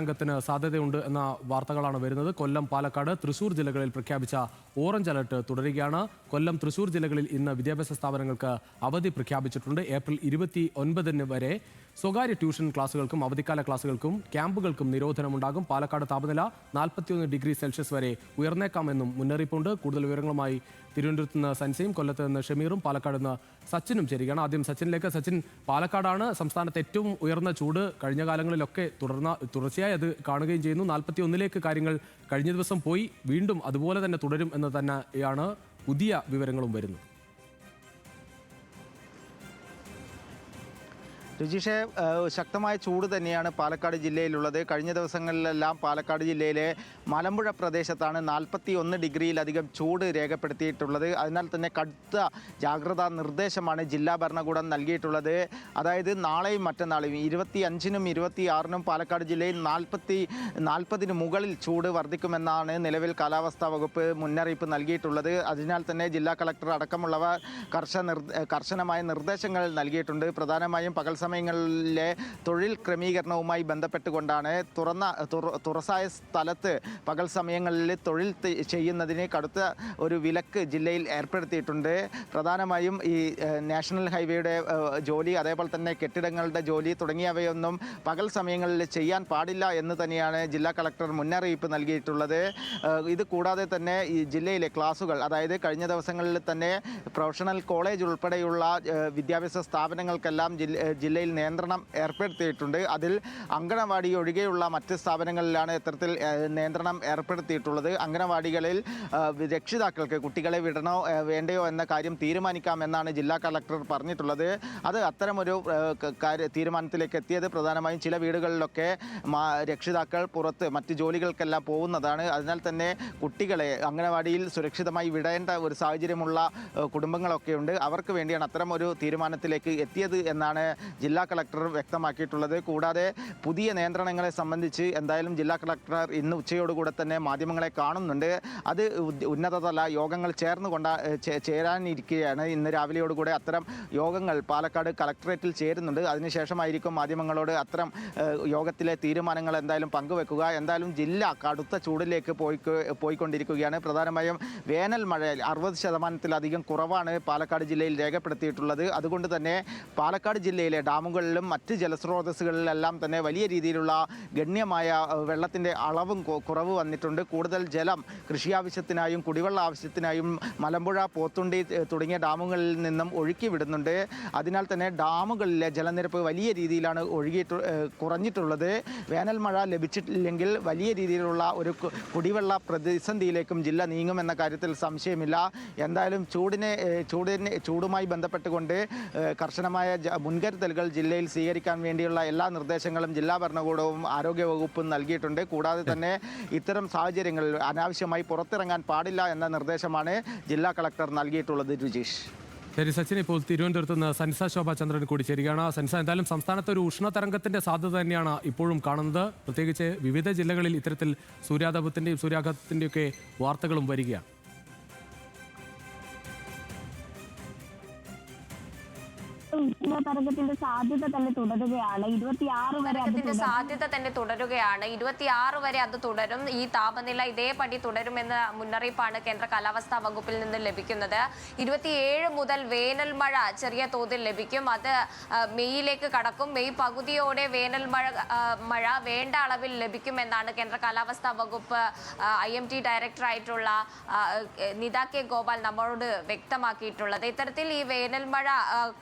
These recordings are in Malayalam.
രംഗത്തിന് സാധ്യതയുണ്ട് എന്ന വാർത്തകളാണ് വരുന്നത്. കൊല്ലം, പാലക്കാട്, തൃശൂർ ജില്ലകളിൽ പ്രഖ്യാപിച്ച ഓറഞ്ച് അലർട്ട് തുടരുകയാണ്. കൊല്ലം, തൃശൂർ ജില്ലകളിൽ ഇന്ന് വിദ്യാഭ്യാസ സ്ഥാപനങ്ങൾക്ക് അവധി പ്രഖ്യാപിച്ചിട്ടുണ്ട്. ഏപ്രിൽ 29 വരെ സ്വകാര്യ ട്യൂഷൻ ക്ലാസുകൾക്കും അവധിക്കാല ക്ലാസുകൾക്കും ക്യാമ്പുകൾക്കും നിരോധനമുണ്ടാകും. പാലക്കാട് താപനില 41 ഡിഗ്രി സെൽഷ്യസ് വരെ ഉയർന്നേക്കാമെന്നും മുന്നറിയിപ്പുണ്ട്. കൂടുതൽ വിവരങ്ങളുമായി തിരുവനന്തപുരത്ത് നിന്ന് സൻസയും, കൊല്ലത്ത് നിന്ന് ഷമീറും, പാലക്കാട് നിന്ന് സച്ചിനും ചേരുകയാണ്. ആദ്യം സച്ചിനിലേക്ക്. സച്ചിൻ, പാലക്കാടാണ് സംസ്ഥാനത്ത് ഏറ്റവും ഉയർന്ന ചൂട്. കഴിഞ്ഞ കാലങ്ങളിലൊക്കെ തുടർച്ചയായി അത് കാണുകയും ചെയ്യുന്നു. 41ലേക്ക് കാര്യങ്ങൾ കഴിഞ്ഞ ദിവസം പോയി. വീണ്ടും അതുപോലെ തന്നെ തുടരും എന്ന് തന്നെയാണ് പുതിയ വിവരങ്ങളും വരുന്നത്. രുചിഷെ, ശക്തമായ ചൂട് തന്നെയാണ് പാലക്കാട് ജില്ലയിലുള്ളത്. കഴിഞ്ഞ ദിവസങ്ങളിലെല്ലാം പാലക്കാട് ജില്ലയിലെ മലമ്പുഴ പ്രദേശത്താണ് 41 ഡിഗ്രിയിലധികം ചൂട് രേഖപ്പെടുത്തിയിട്ടുള്ളത്. അതിനാൽ തന്നെ കടുത്ത ജാഗ്രതാ നിർദ്ദേശമാണ് ജില്ലാ ഭരണകൂടം നൽകിയിട്ടുള്ളത്. അതായത് നാളെയും മറ്റന്നാളും 25-നും 26-നും പാലക്കാട് ജില്ലയിൽ 40-ന് മുകളിൽ ചൂട് വർദ്ധിക്കുമെന്നാണ് നിലവിൽ കാലാവസ്ഥാ വകുപ്പ് മുന്നറിയിപ്പ് നൽകിയിട്ടുള്ളത്. അതിനാൽ തന്നെ ജില്ലാ കളക്ടർ അടക്കമുള്ളവർ കർശനമായ നിർദ്ദേശങ്ങൾ നൽകിയിട്ടുണ്ട്. പ്രധാനമായും പകൽ സമയങ്ങളിലെ തൊഴിൽ ക്രമീകരണവുമായി ബന്ധപ്പെട്ടുകൊണ്ടാണ് തുറസായ സ്ഥലത്ത് പകൽ സമയങ്ങളിൽ തൊഴിൽ ചെയ്യുന്നതിന് കടുത്ത ഒരു വിലക്ക് ജില്ലയിൽ ഏർപ്പെടുത്തിയിട്ടുണ്ട്. പ്രധാനമായും ഈ നാഷണൽ ഹൈവേയുടെ ജോലി, അതേപോലെ തന്നെ കെട്ടിടങ്ങളുടെ ജോലി തുടങ്ങിയവയൊന്നും പകൽ സമയങ്ങളിൽ ചെയ്യാൻ പാടില്ല എന്ന് തന്നെയാണ് ജില്ലാ കളക്ടർ മുന്നറിയിപ്പ് നൽകിയിട്ടുള്ളത്. ഇത് കൂടാതെ തന്നെ ഈ ജില്ലയിലെ ക്ലാസുകൾ, അതായത് കഴിഞ്ഞ ദിവസങ്ങളിൽ തന്നെ പ്രൊഫഷണൽ കോളേജ് ഉൾപ്പെടെയുള്ള വിദ്യാഭ്യാസ സ്ഥാപനങ്ങൾക്കെല്ലാം ജില്ലയിൽ നിയന്ത്രണം ഏർപ്പെടുത്തിയിട്ടുണ്ട്. അതിൽ അങ്കണവാടി ഒഴികെയുള്ള മറ്റ് സ്ഥാപനങ്ങളിലാണ് ഇത്തരത്തിൽ നിയന്ത്രണം ഏർപ്പെടുത്തിയിട്ടുള്ളത്. അങ്കണവാടികളിൽ രക്ഷിതാക്കൾക്ക് കുട്ടികളെ വിടണോ വേണ്ടയോ എന്ന കാര്യം തീരുമാനിക്കാമെന്നാണ് ജില്ലാ കളക്ടർ പറഞ്ഞിട്ടുള്ളത്. അത് അത്തരമൊരു തീരുമാനത്തിലേക്ക് എത്തിയത് പ്രധാനമായും ചില വീടുകളിലൊക്കെ രക്ഷിതാക്കൾ പുറത്ത് മറ്റ് ജോലികൾക്കെല്ലാം പോകുന്നതാണ്. അതിനാൽ തന്നെ കുട്ടികളെ അങ്കണവാടിയിൽ സുരക്ഷിതമായി വിടേണ്ട ഒരു സാഹചര്യമുള്ള കുടുംബങ്ങളൊക്കെ ഉണ്ട്. അവർക്ക് വേണ്ടിയാണ് അത്തരം ഒരു തീരുമാനത്തിലേക്ക് എത്തിയത് എന്നാണ് ജില്ലാ കളക്ടർ വ്യക്തമാക്കിയിട്ടുള്ളത്. കൂടാതെ പുതിയ നിയന്ത്രണങ്ങളെ സംബന്ധിച്ച് എന്തായാലും ജില്ലാ കളക്ടർ ഇന്ന് ഉച്ചയോടുകൂടെ തന്നെ മാധ്യമങ്ങളെ കാണുന്നുണ്ട്. അത് ഉന്നതതല യോഗങ്ങൾ ചേരാനിരിക്കുകയാണ്. ഇന്ന് രാവിലെയോടുകൂടെ അത്തരം യോഗങ്ങൾ പാലക്കാട് കളക്ടറേറ്റിൽ ചേരുന്നുണ്ട്. അതിനുശേഷമായിരിക്കും മാധ്യമങ്ങളോട് അത്തരം യോഗത്തിലെ തീരുമാനങ്ങൾ എന്തായാലും പങ്കുവെക്കുക. എന്തായാലും ജില്ല കടുത്ത ചൂടിലേക്ക് പോയിക്കൊണ്ടിരിക്കുകയാണ്. പ്രധാനമായും വേനൽ മഴ 60% കുറവാണ് പാലക്കാട് ജില്ലയിൽ രേഖപ്പെടുത്തിയിട്ടുള്ളത്. അതുകൊണ്ട് തന്നെ പാലക്കാട് ജില്ലയിലെ ഡാമുകളിലും മറ്റ് ജലസ്രോതസ്സുകളിലെല്ലാം തന്നെ വലിയ രീതിയിലുള്ള ഗണ്യമായ വെള്ളത്തിൻ്റെ അളവും കുറവ് വന്നിട്ടുണ്ട്. കൂടുതൽ ജലം കൃഷി ആവശ്യത്തിനായും കുടിവെള്ള ആവശ്യത്തിനായും മലമ്പുഴ, പോത്തുണ്ടി തുടങ്ങിയ ഡാമുകളിൽ നിന്നും ഒഴുക്കി വിടുന്നുണ്ട്. അതിനാൽ തന്നെ ഡാമുകളിലെ ജലനിരപ്പ് വലിയ രീതിയിലാണ് കുറഞ്ഞിട്ടുള്ളത്. വേനൽ മഴ ലഭിച്ചിട്ടില്ലെങ്കിൽ വലിയ രീതിയിലുള്ള ഒരു കുടിവെള്ള പ്രതിസന്ധിയിലേക്കും ജില്ല നീങ്ങുമെന്ന കാര്യത്തിൽ സംശയമില്ല. എന്തായാലും ചൂടുമായി ബന്ധപ്പെട്ടുകൊണ്ട് കർശനമായ മുൻകരുതലുകൾ ജില്ലയിൽ സ്വീകരിക്കാൻ വേണ്ടിയുള്ള എല്ലാ നിർദ്ദേശങ്ങളും ജില്ലാ ഭരണകൂടവും ആരോഗ്യവകുപ്പും നൽകിയിട്ടുണ്ട്. കൂടാതെ തന്നെ ഇത്തരം സാഹചര്യങ്ങളിൽ അനാവശ്യമായി പുറത്തിറങ്ങാൻ പാടില്ല എന്ന നിർദ്ദേശമാണ് ജില്ലാ കളക്ടർ നൽകിയിട്ടുള്ളത്. രുചീഷ്. ശരി സച്ചിൻ, ഇപ്പോൾ തിരുവനന്തപുരത്ത് നിന്ന് സൻസ ശോഭ ചന്ദ്രൻ കൂടി ചേരുകയാണ്. സൻസ, എന്തായാലും സംസ്ഥാനത്ത് ഒരു ഉഷ്ണതരംഗത്തിന്റെ സാധ്യത തന്നെയാണ് ഇപ്പോഴും കാണുന്നത്. പ്രത്യേകിച്ച് വിവിധ ജില്ലകളിൽ ഇത്തരത്തിൽ സൂര്യാഘാതത്തിന്റെയും ഒക്കെ വാർത്തകളും വരികയാണ്. ഉഷ്ണതരംഗത്തിന്റെ സാധ്യത തന്നെ തുടരുകയാണ്. 26 വരെ അത് തുടരും. ഈ താപനില ഇതേപടി തുടരുമെന്ന മുന്നറിയിപ്പാണ് കേന്ദ്ര കാലാവസ്ഥാ വകുപ്പിൽ നിന്ന് ലഭിക്കുന്നത്. 27 മുതൽ വേനൽ മഴ ചെറിയ തോതിൽ ലഭിക്കും. അത് മെയ്യിലേക്ക് കടക്കും. മെയ് പകുതിയോടെ വേനൽ മഴ വേണ്ട അളവിൽ ലഭിക്കുമെന്നാണ് കേന്ദ്ര കാലാവസ്ഥാ വകുപ്പ് IMD ഡയറക്ടറായിട്ടുള്ള നിത കെ ഗോപാൽ നമ്മളോട് വ്യക്തമാക്കിയിട്ടുള്ളത്. ഇത്തരത്തിൽ ഈ വേനൽ മഴ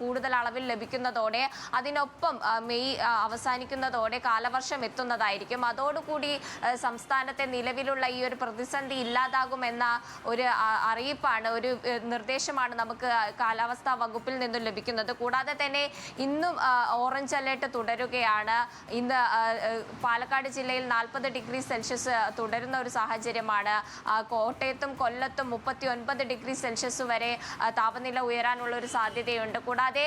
കൂടുതൽ അളവിൽ ലഭിക്കുന്നതോടെ അതിനൊപ്പം മെയ് അവസാനിക്കുന്നതോടെ കാലവർഷം എത്തുന്നതായിരിക്കും. അതോടുകൂടി സംസ്ഥാനത്തെ നിലവിലുള്ള ഈ ഒരു പ്രതിസന്ധി ഇല്ലാതാകുമെന്ന ഒരു അറിയിപ്പാണ്, ഒരു നിർദ്ദേശമാണ് നമുക്ക് കാലാവസ്ഥാ വകുപ്പിൽ നിന്നും ലഭിക്കുന്നത്. കൂടാതെ തന്നെ ഇന്നും ഓറഞ്ച് അലേർട്ട് തുടരുകയാണ്. ഇന്ന് പാലക്കാട് ജില്ലയിൽ 40 ഡിഗ്രി സെൽഷ്യസ് തുടരുന്ന ഒരു സാഹചര്യമാണ്. കോട്ടയത്തും കൊല്ലത്തും 39 ഡിഗ്രി സെൽഷ്യസ് വരെ താപനില ഉയരാനുള്ള ഒരു സാധ്യതയുണ്ട്. കൂടാതെ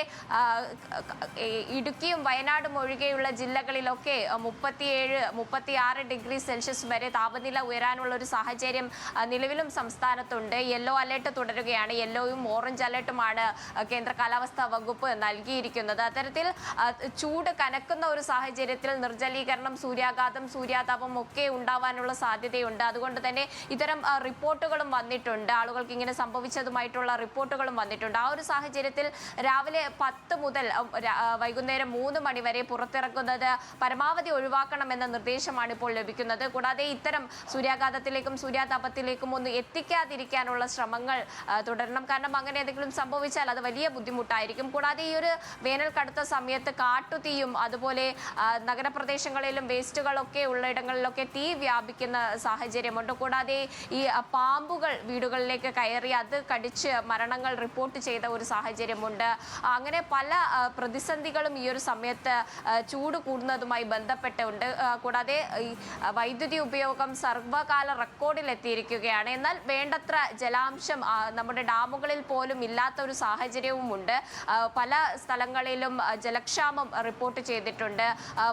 ഇടുക്കിയും വയനാടും ഒഴികെയുള്ള ജില്ലകളിലൊക്കെ 37-36 ഡിഗ്രി സെൽഷ്യസ് വരെ താപനില ഉയരാനുള്ള ഒരു സാഹചര്യം നിലവിലും സംസ്ഥാനത്തുണ്ട്. യെല്ലോ അലേർട്ട് തുടരുകയാണ്. യെല്ലോയും ഓറഞ്ച് അലേർട്ടുമാണ് കേന്ദ്ര കാലാവസ്ഥാ വകുപ്പ് നൽകിയിരിക്കുന്നത്. അത്തരത്തിൽ ചൂട് കനക്കുന്ന ഒരു സാഹചര്യത്തിൽ നിർജ്ജലീകരണം, സൂര്യാഘാതം, സൂര്യാതാപം ഒക്കെ ഉണ്ടാവാനുള്ള സാധ്യതയുണ്ട്. അതുകൊണ്ട് തന്നെ ഇത്തരം റിപ്പോർട്ടുകളും വന്നിട്ടുണ്ട്. ആളുകൾക്ക് ഇങ്ങനെ സംഭവിച്ചതുമായിട്ടുള്ള റിപ്പോർട്ടുകളും വന്നിട്ടുണ്ട്. ആ ഒരു സാഹചര്യത്തിൽ രാവിലെ 10 മുതൽ വൈകുന്നേരം 3 മണി വരെ പുറത്തിറക്കുന്നത് പരമാവധി ഒഴിവാക്കണമെന്ന നിർദ്ദേശമാണ് ഇപ്പോൾ ലഭിക്കുന്നത്. കൂടാതെ ഇത്തരം സൂര്യാഘാതത്തിലേക്കും സൂര്യാതാപത്തിലേക്കും ഒന്നും എത്തിക്കാതിരിക്കാനുള്ള ശ്രമങ്ങൾ തുടരണം. കാരണം അങ്ങനെ എന്തെങ്കിലും സംഭവിച്ചാൽ അത് വലിയ ബുദ്ധിമുട്ടായിരിക്കും. കൂടാതെ ഈ ഒരു വേനൽ കടുത്ത സമയത്ത് കാട്ടുതീയും അതുപോലെ നഗരപ്രദേശങ്ങളിലും വേസ്റ്റുകളൊക്കെ ഉള്ളയിടങ്ങളിലൊക്കെ തീ വ്യാപിക്കുന്ന സാഹചര്യമുണ്ട്. കൂടാതെ ഈ പാമ്പുകൾ വീടുകളിലേക്ക് കയറി അത് കടിച്ച് മരണങ്ങൾ റിപ്പോർട്ട് ചെയ്ത ഒരു സാഹചര്യമുണ്ട്. അങ്ങനെ പല പ്രതിസന്ധികളും ഈ ഒരു സമയത്ത് ചൂട് കൂടുന്നതുമായി ബന്ധപ്പെട്ടുണ്ട്. കൂടാതെ ഈ വൈദ്യുതി ഉപയോഗം സർവ്വകാല റെക്കോർഡിൽ എത്തിയിരിക്കുകയാണ്. എന്നാൽ വേണ്ടത്ര ജലാംശം നമ്മുടെ ഡാമുകളിൽ പോലും ഇല്ലാത്ത ഒരു സാഹചര്യവുമുണ്ട്. പല സ്ഥലങ്ങളിലും ജലക്ഷാമം റിപ്പോർട്ട് ചെയ്തിട്ടുണ്ട്.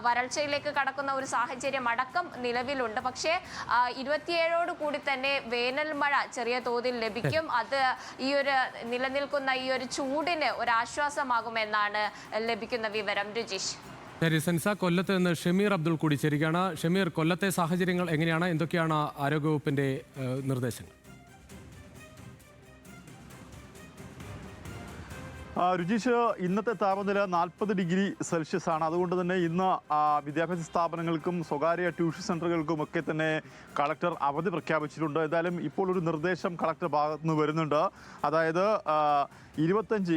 വരൾച്ചയിലേക്ക് കടക്കുന്ന ഒരു സാഹചര്യം അടക്കം നിലവിലുണ്ട്. പക്ഷേ 27 കൂടി തന്നെ വേനൽ മഴ ചെറിയ തോതിൽ ലഭിക്കും. അത് ഈ ഒരു നിലനിൽക്കുന്ന ഈ ഒരു ചൂടിന് ഒരു ആശ്വാസമാകുമെന്നാണ് ലഭിക്കുന്ന വിവരം. രുചീഷ്. ശരി സെൻസ, കൊല്ലത്ത് നിന്ന് ഷമീർ അബ്ദുൾ കൂടി ചേരുകയാണ്. ഷമീർ, കൊല്ലത്തെ സാഹചര്യങ്ങൾ എങ്ങനെയാണ്? എന്തൊക്കെയാണ് ആരോഗ്യവകുപ്പിന്റെ നിർദ്ദേശങ്ങൾ? രുചീഷ്, ഇന്നത്തെ താപനില 40 ഡിഗ്രി സെൽഷ്യസ് ആണ്. അതുകൊണ്ട് തന്നെ ഇന്ന് വിദ്യാഭ്യാസ സ്ഥാപനങ്ങൾക്കും സ്വകാര്യ ട്യൂഷൻ സെൻ്ററുകൾക്കും ഒക്കെ തന്നെ കളക്ടർ അവധി പ്രഖ്യാപിച്ചിട്ടുണ്ട്. എന്തായാലും ഇപ്പോൾ ഒരു നിർദ്ദേശം കളക്ടർ ഭാഗത്തു നിന്ന് വരുന്നുണ്ട്. അതായത്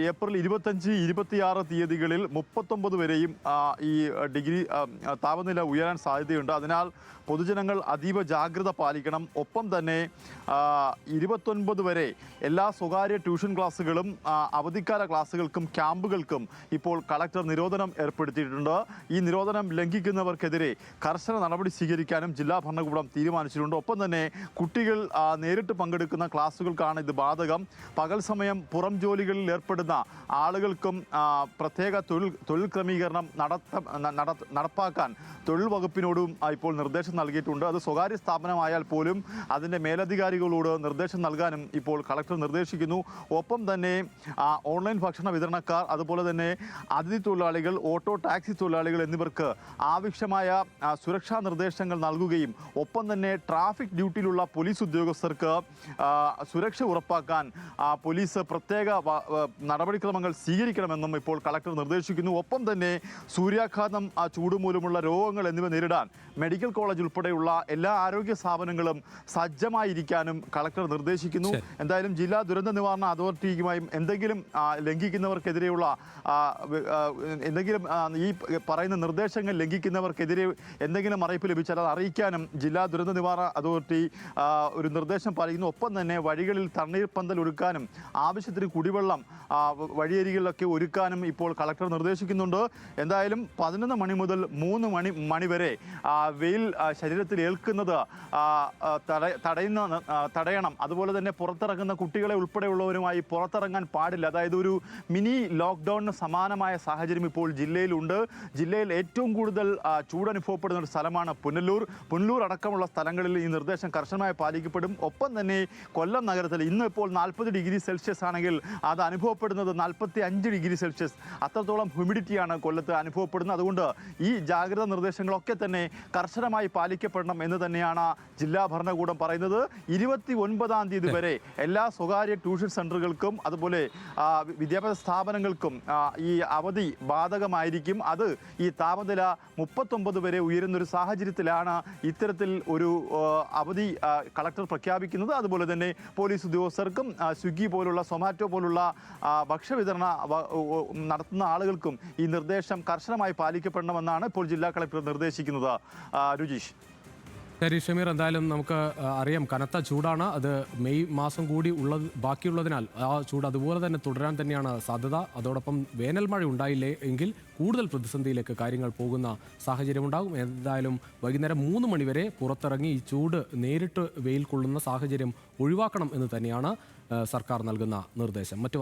ഏപ്രിൽ 25, 26 തീയതികളിൽ 39 വരെയും ഈ ഡിഗ്രി താപനില ഉയരാൻ സാധ്യതയുണ്ട്. അതിനാൽ പൊതുജനങ്ങൾ അതീവ ജാഗ്രത പാലിക്കണം. ഒപ്പം തന്നെ 29 വരെ എല്ലാ സ്വകാര്യ ട്യൂഷൻ ക്ലാസ്സുകളും അവധിക്കാല ക്ലാസ്സുകൾക്കും ക്യാമ്പുകൾക്കും ഇപ്പോൾ കളക്ടർ നിരോധനം ഏർപ്പെടുത്തിയിട്ടുണ്ട്. ഈ നിരോധനം ലംഘിക്കുന്നവർക്കെതിരെ കർശന നടപടി സ്വീകരിക്കാനും ജില്ലാ ഭരണകൂടം തീരുമാനിച്ചിട്ടുണ്ട്. ഒപ്പം തന്നെ കുട്ടികൾ നേരിട്ട് പങ്കെടുക്കുന്ന ക്ലാസ്സുകൾക്കാണ് ഇത് ബാധകം. പകൽ സമയം പുറം ജോലികളിൽ ഏർപ്പെടുന്ന ആളുകൾക്കും പ്രത്യേക തൊഴിൽ ക്രമീകരണം നടപ്പാക്കാൻ തൊഴിൽ വകുപ്പിനോടും ഇപ്പോൾ നിർദ്ദേശം നൽകിയിട്ടുണ്ട്. അത് സ്വകാര്യ സ്ഥാപനമായാൽ പോലും അതിൻ്റെ മേലധികാരികളോട് നിർദ്ദേശം നൽകാനും ഇപ്പോൾ കളക്ടർ നിർദ്ദേശിക്കുന്നു. ഒപ്പം തന്നെ ഓൺലൈൻ ഭക്ഷണ വിതരണക്കാർ, അതുപോലെ തന്നെ അതിഥി തൊഴിലാളികൾ, ഓട്ടോ ടാക്സി തൊഴിലാളികൾ എന്നിവർക്ക് ആവശ്യമായ സുരക്ഷാ നിർദ്ദേശങ്ങൾ നൽകുകയും ഒപ്പം തന്നെ ട്രാഫിക് ഡ്യൂട്ടിയിലുള്ള പോലീസ് ഉദ്യോഗസ്ഥർക്ക് സുരക്ഷ ഉറപ്പാക്കാൻ പോലീസ് പ്രത്യേക നടപടിക്രമങ്ങൾ സ്വീകരിക്കണമെന്നും ഇപ്പോൾ കളക്ടർ നിർദ്ദേശിക്കുന്നു. ഒപ്പം തന്നെ സൂര്യാഘാതം, ചൂട് മൂലമുള്ള രോഗങ്ങൾ എന്നിവ നേരിടാൻ മെഡിക്കൽ കോളേജ് ഉൾപ്പെടെയുള്ള എല്ലാ ആരോഗ്യ സ്ഥാപനങ്ങളും സജ്ജമായിരിക്കാനും കളക്ടർ നിർദ്ദേശിക്കുന്നു. എന്തായാലും ജില്ലാ ദുരന്ത നിവാരണ അതോറിറ്റിയുമായും എന്തെങ്കിലും ലംഘിക്കുന്നവർക്കെതിരെയുള്ള എന്തെങ്കിലും ഈ പറയുന്ന നിർദ്ദേശങ്ങൾ ലംഘിക്കുന്നവർക്കെതിരെ എന്തെങ്കിലും അറിയിപ്പ് ലഭിച്ചാൽ അത് അറിയിക്കാനും ജില്ലാ ദുരന്ത നിവാരണ അതോറിറ്റി ഒരു നിർദ്ദേശം പാലിക്കുന്നു. ഒപ്പം തന്നെ വഴികളിൽ തണ്ണീർപ്പന്തൽ ഒരുക്കാനും ആവശ്യത്തിന് കുടിവെള്ളം വഴിയരികളിലൊക്കെ ഒരുക്കാനും ഇപ്പോൾ കളക്ടർ നിർദ്ദേശിക്കുന്നുണ്ട്. എന്തായാലും 11 മണി മുതൽ 3 മണി വരെ വെയിൽ ശരീരത്തിൽ ഏൽക്കുന്നത് തടയണം. അതുപോലെ തന്നെ പുറത്തിറങ്ങുന്ന കുട്ടികളെ ഉൾപ്പെടെയുള്ളവരുമായി പുറത്തിറങ്ങാൻ പാടില്ല. അതായത് ഒരു മിനി ലോക്ക്ഡൌണിന് സമാനമായ സാഹചര്യം ഇപ്പോൾ ജില്ലയിലുണ്ട്. ജില്ലയിൽ ഏറ്റവും കൂടുതൽ ചൂടനുഭവപ്പെടുന്ന ഒരു സ്ഥലമാണ് പുനലൂർ അടക്കമുള്ള സ്ഥലങ്ങളിൽ ഈ നിർദ്ദേശം കർശനമായി പാലിക്കപ്പെടും. ഒപ്പം തന്നെ കൊല്ലം നഗരത്തിൽ ഇന്ന് ഇപ്പോൾ 40 ഡിഗ്രി സെൽഷ്യസ് ആണെങ്കിൽ അത് അനുഭവപ്പെടുന്നത് 45 ഡിഗ്രി സെൽഷ്യസ്. അത്രത്തോളം ഹ്യൂമിഡിറ്റിയാണ് കൊല്ലത്ത് അനുഭവപ്പെടുന്നത്. അതുകൊണ്ട് ഈ ജാഗ്രതാ നിർദ്ദേശങ്ങളൊക്കെ തന്നെ കർശനമായി പാലിക്കപ്പെടണം എന്ന് തന്നെയാണ് ജില്ലാ ഭരണകൂടം പറയുന്നത്. 29-ാം തീയതി വരെ എല്ലാ സ്വകാര്യ ട്യൂഷൻ സെൻ്ററുകൾക്കും അതുപോലെ വിദ്യാഭ്യാസ സ്ഥാപനങ്ങൾക്കും ഈ അവധി ബാധകമായിരിക്കും. അത് ഈ താപനില 39 വരെ ഉയരുന്നൊരു സാഹചര്യത്തിലാണ് ഇത്തരത്തിൽ ഒരു അവധി കളക്ടർ പ്രഖ്യാപിക്കുന്നത്. അതുപോലെ തന്നെ പോലീസ് ഉദ്യോഗസ്ഥർക്കും സ്വിഗ്ഗി പോലുള്ള സൊമാറ്റോ പോലുള്ള ഭക്ഷ്യവിതരണ നടത്തുന്ന ആളുകൾക്കും ഈ നിർദ്ദേശം കർശനമായി പാലിക്കപ്പെടണമെന്നാണ് ഇപ്പോൾ ജില്ലാ കളക്ടർ നിർദ്ദേശിക്കുന്നത്. രുചീഷ്. ശരി ഷമീർ, എന്തായാലും നമുക്ക് അറിയാം കനത്ത ചൂടാണ്. അത് മെയ് മാസം കൂടി ബാക്കിയുള്ളതിനാൽ ആ ചൂട് അതുപോലെ തന്നെ തുടരാൻ തന്നെയാണ് സാധ്യത. അതോടൊപ്പം വേനൽ മഴ ഉണ്ടായില്ലേ എങ്കിൽ കൂടുതൽ പ്രതിസന്ധിയിലേക്ക് കാര്യങ്ങൾ പോകുന്ന സാഹചര്യമുണ്ടാകും. എന്തായാലും വൈകുന്നേരം 3 മണി വരെ പുറത്തിറങ്ങി ഈ ചൂട് നേരിട്ട് വെയിൽ കൊള്ളുന്ന സാഹചര്യം ഒഴിവാക്കണം എന്ന് തന്നെയാണ് സർക്കാർ നൽകുന്ന നിർദ്ദേശം.